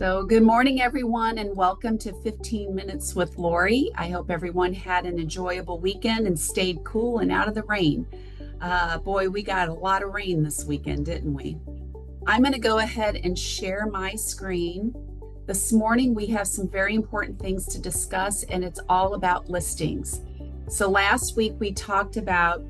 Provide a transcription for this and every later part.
So, good morning, everyone, and welcome to 15 Minutes with Lori. I hope everyone had an enjoyable weekend and stayed cool and out of the rain. Boy, we got a lot of rain this weekend, didn't we? I'm going to go ahead and share my screen. This morning, we have some very important things to discuss, and it's all about listings. So, last week we talked about,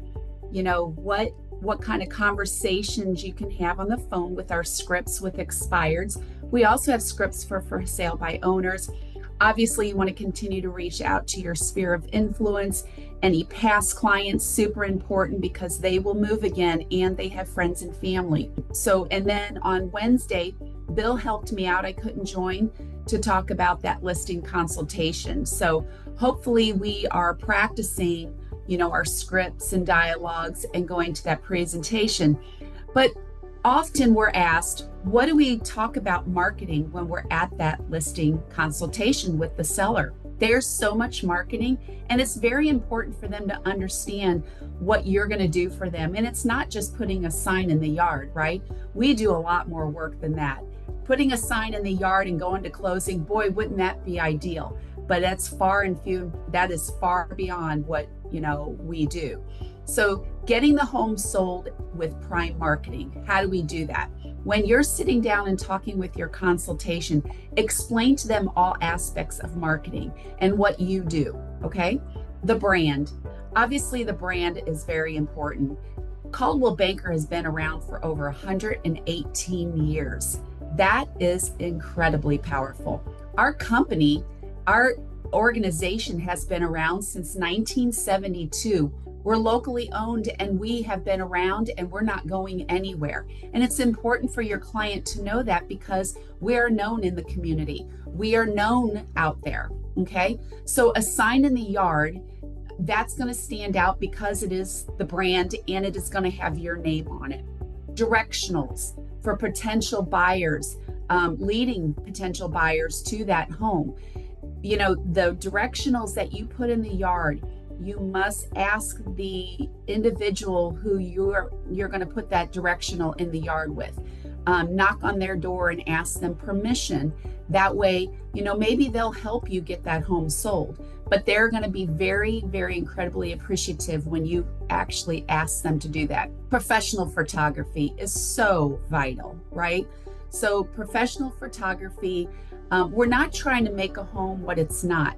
what kind of conversations you can have on the phone with our scripts with expireds. We also have scripts for sale by owners. Obviously, you want to continue to reach out to your sphere of influence. Any past clients, super important because they will move again and they have friends and family. And then on Wednesday, Bill helped me out. I couldn't join to talk about that listing consultation. So hopefully we are practicing our scripts and dialogues and going to that presentation. But often we're asked, what do we talk about marketing when we're at that listing consultation with the seller? There's so much marketing, and it's very important for them to understand what you're going to do for them. And it's not just putting a sign in the yard, right? We do a lot more work than that. Putting a sign in the yard and going to closing, boy, wouldn't that be ideal? But that is far beyond what we do. So getting the home sold with prime marketing, how do we do that? When you're sitting down and talking with your consultation, explain to them all aspects of marketing and what you do, okay? The brand. Obviously, the brand is very important. Coldwell Banker has been around for over 118 years. That is incredibly powerful. Our company, our organization has been around since 1972. We're locally owned and we have been around and we're not going anywhere. And it's important for your client to know that because we are known in the community. We are known out there, okay? So a sign in the yard, that's going to stand out because it is the brand and it is going to have your name on it. Directionals for potential buyers, leading potential buyers to that home. The directionals that you put in the yard, you must ask the individual who you're going to put that directional in the yard with. Knock on their door and ask them permission. That way, maybe they'll help you get that home sold. But they're going to be very, very incredibly appreciative when you actually ask them to do that. Professional photography is so vital, right? So professional photography, we're not trying to make a home what it's not.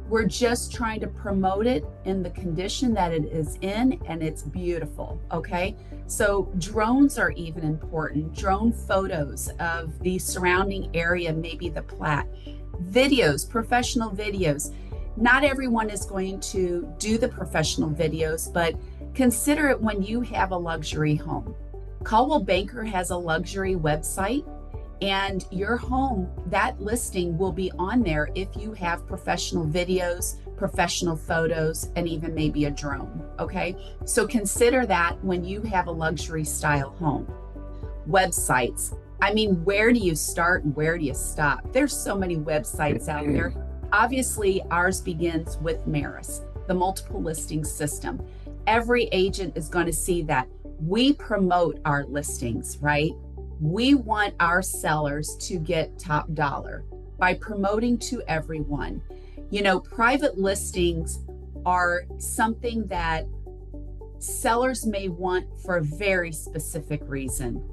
We're just trying to promote it in the condition that it is in, and it's beautiful, okay? So drones are even important. Drone photos of the surrounding area, maybe the plat. Videos, professional videos. Not everyone is going to do the professional videos, but consider it when you have a luxury home. Coldwell Banker has a luxury website. And your home, that listing will be on there if you have professional videos, professional photos, and even maybe a drone, okay? So consider that when you have a luxury style home. Websites. Where do you start and where do you stop? There's so many websites out there. Obviously, ours begins with Maris, the multiple listing system. Every agent is going to see that. We promote our listings, right? We want our sellers to get top dollar by promoting to everyone. Private listings are something that sellers may want for a very specific reason.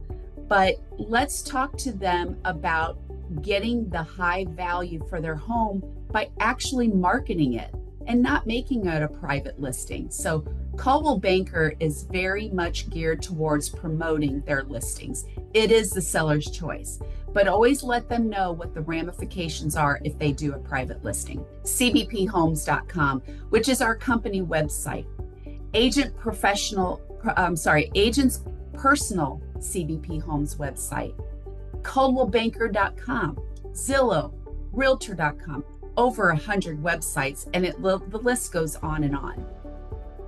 But let's talk to them about getting the high value for their home by actually marketing it and not making it a private listing. So Coldwell Banker is very much geared towards promoting their listings. It is the seller's choice, but always let them know what the ramifications are if they do a private listing. cbphomes.com, which is our company website. Agent's personal CBP Homes website. Coldwellbanker.com, Zillow, Realtor.com, over 100 websites, and the list goes on and on.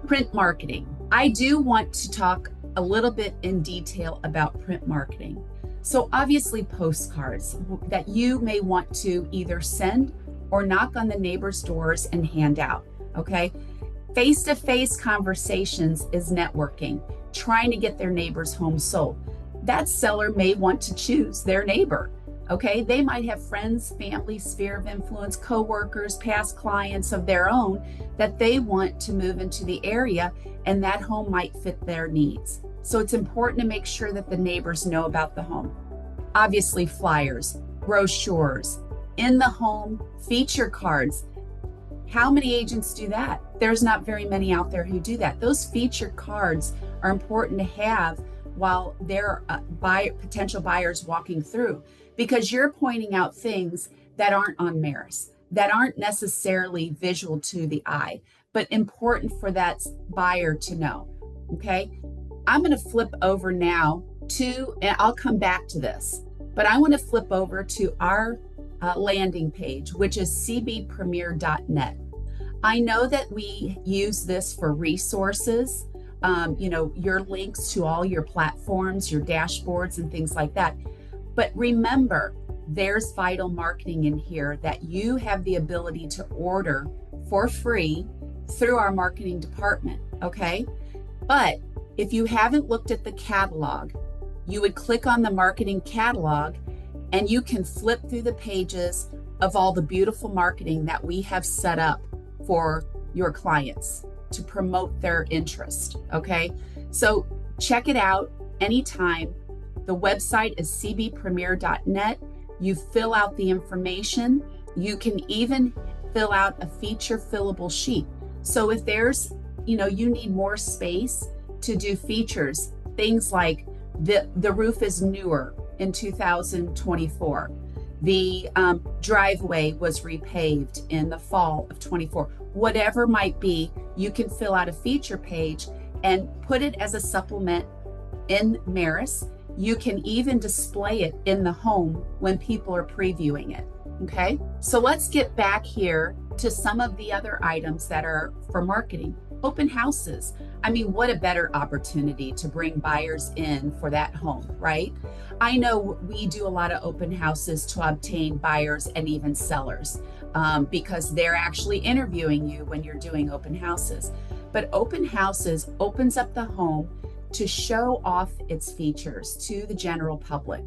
Print marketing. I do want to talk a little bit in detail about print marketing. So obviously postcards that you may want to either send or knock on the neighbors' doors and hand out, okay? Face-to-face conversations is networking, trying to get their neighbor's home sold. That seller may want to choose their neighbor. Okay, they might have friends, family, sphere of influence, coworkers, past clients of their own that they want to move into the area, and that home might fit their needs. So it's important to make sure that the neighbors know about the home. Obviously, flyers, brochures, in the home, feature cards. How many agents do that? There's not very many out there who do that. Those feature cards are important to have while there are potential buyers walking through, because you're pointing out things that aren't on Maris, that aren't necessarily visual to the eye, but important for that buyer to know. Okay, I'm going to flip over now to, and I'll come back to this, but I want to flip over to our landing page, which is cbpremier.net. I know that we use this for resources, your links to all your platforms, your dashboards, and things like that. But remember, there's vital marketing in here that you have the ability to order for free through our marketing department, okay? But if you haven't looked at the catalog, you would click on the marketing catalog and you can flip through the pages of all the beautiful marketing that we have set up for your clients to promote their interest, okay? So check it out anytime. The website is cbpremier.net. You fill out the information. You can even fill out a feature fillable sheet. So if there's, you need more space to do features, things like the roof is newer in 2024. The driveway was repaved in the fall of 24. Whatever might be, you can fill out a feature page and put it as a supplement in Maris. You can even display it in the home when people are previewing it, okay? So let's get back here to some of the other items that are for marketing. Open houses. I mean, what a better opportunity to bring buyers in for that home, right? I know we do a lot of open houses to obtain buyers and even sellers because they're actually interviewing you when you're doing open houses. But open houses opens up the home to show off its features to the general public.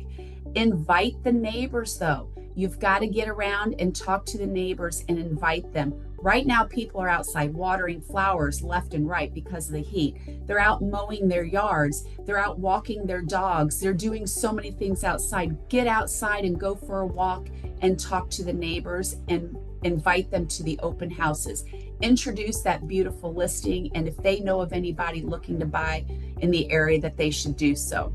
Invite the neighbors though. You've got to get around and talk to the neighbors and invite them. Right now, people are outside watering flowers left and right because of the heat. They're out mowing their yards. They're out walking their dogs. They're doing so many things outside. Get outside and go for a walk and talk to the neighbors and invite them to the open houses. Introduce that beautiful listing, and if they know of anybody looking to buy in the area, that they should do so.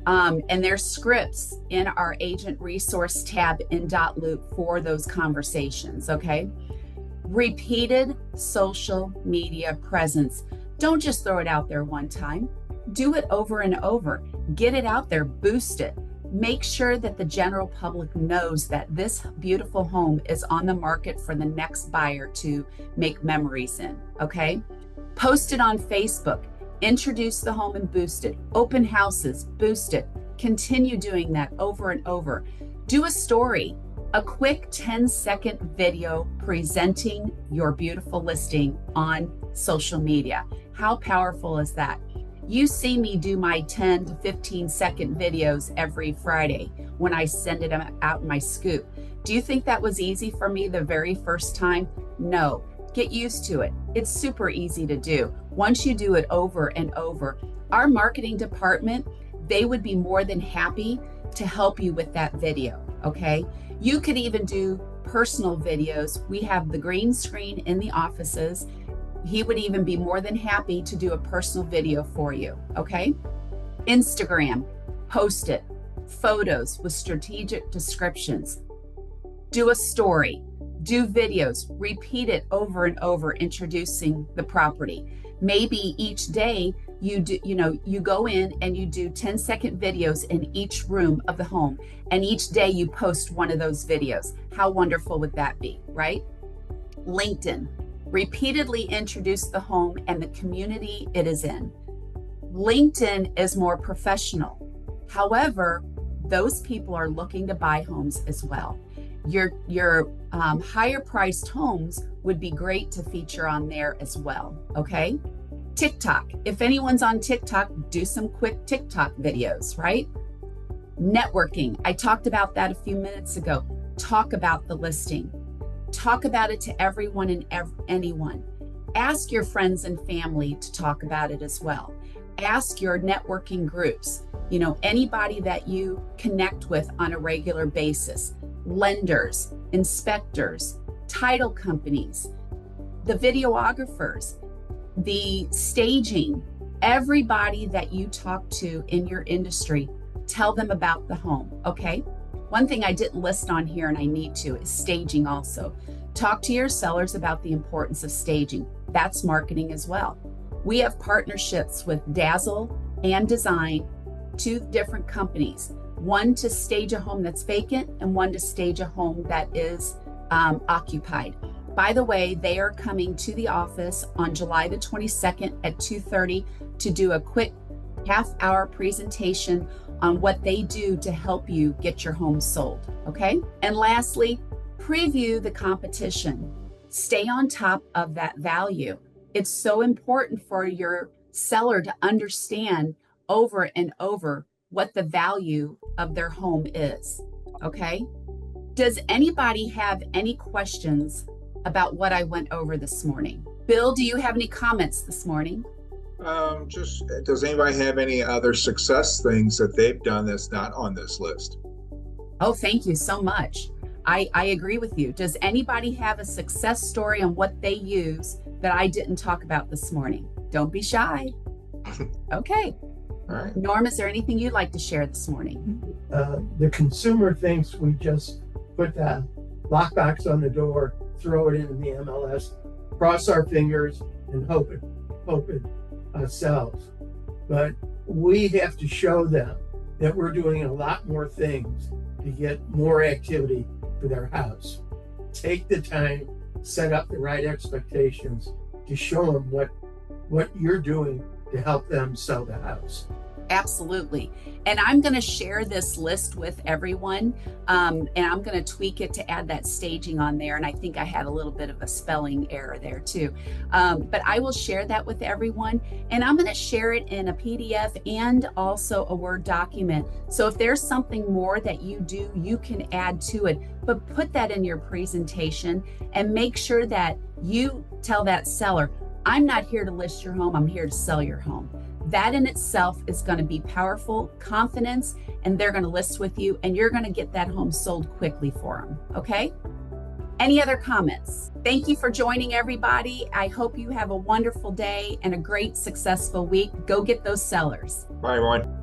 And there's scripts in our agent resource tab in .loop for those conversations, okay? Repeated social media presence. Don't just throw it out there one time. Do it over and over. Get it out there, boost it. Make sure that the general public knows that this beautiful home is on the market for the next buyer to make memories in, okay? Post it on Facebook. Introduce the home and boost it. Open houses, boost it. Continue doing that over and over. Do a story, a quick 10-second video presenting your beautiful listing on social media. How powerful is that? You see me do my 10 to 15-second videos every Friday when I send it out in my scoop. Do you think that was easy for me the very first time? No. Get used to it. It's super easy to do. Once you do it over and over, our marketing department, they would be more than happy to help you with that video, okay? You could even do personal videos. We have the green screen in the offices. He would even be more than happy to do a personal video for you, okay? Instagram, post it. Photos with strategic descriptions. Do a story. Do videos, repeat it over and over, introducing the property. Maybe each day you go in and you do 10-second videos in each room of the home, and each day you post one of those videos. How wonderful would that be, right? LinkedIn, repeatedly introduce the home and the community it is in. LinkedIn is more professional. However, those people are looking to buy homes as well. Your higher priced homes would be great to feature on there as well, okay? TikTok, if anyone's on TikTok, do some quick TikTok videos, right? Networking. I talked about that a few minutes ago. Talk about the listing. Talk about it to everyone and anyone. Ask your friends and family to talk about it as well. Ask your networking groups, anybody that you connect with on a regular basis, lenders, inspectors, title companies, the videographers, the staging, everybody that you talk to in your industry, tell them about the home, okay? One thing I didn't list on here and I need to is staging also. Talk to your sellers about the importance of staging. That's marketing as well. We have partnerships with Dazzle and Design, two different companies, one to stage a home that's vacant and one to stage a home that is occupied. By the way, they are coming to the office on July the 22nd at 2:30 to do a quick half-hour presentation on what they do to help you get your home sold, okay? And lastly, preview the competition. Stay on top of that value. It's so important for your seller to understand over and over what the value of their home is, okay? Does anybody have any questions about what I went over this morning? Bill, do you have any comments this morning? Just, does anybody have any other success things that they've done that's not on this list? Oh, thank you so much. I agree with you. Does anybody have a success story on what they use that I didn't talk about this morning? Don't be shy. Okay. All right. Norm, is there anything you'd like to share this morning? The consumer thinks we just put that lockbox on the door, throw it into the MLS, cross our fingers, and hope it sells. But we have to show them that we're doing a lot more things to get more activity for their house. Take the time, set up the right expectations to show them what you're doing to help them sell the house. Absolutely. And I'm going to share this list with everyone. And I'm going to tweak it to add that staging on there. And I think I had a little bit of a spelling error there too. But I will share that with everyone. And I'm going to share it in a PDF and also a Word document. So if there's something more that you do, you can add to it. But put that in your presentation and make sure that you tell that seller, I'm not here to list your home, I'm here to sell your home. That in itself is going to be powerful confidence, and they're going to list with you, and you're going to get that home sold quickly for them. Okay? Any other comments? Thank you for joining, everybody. I hope you have a wonderful day and a great, successful week. Go get those sellers. Bye, everyone.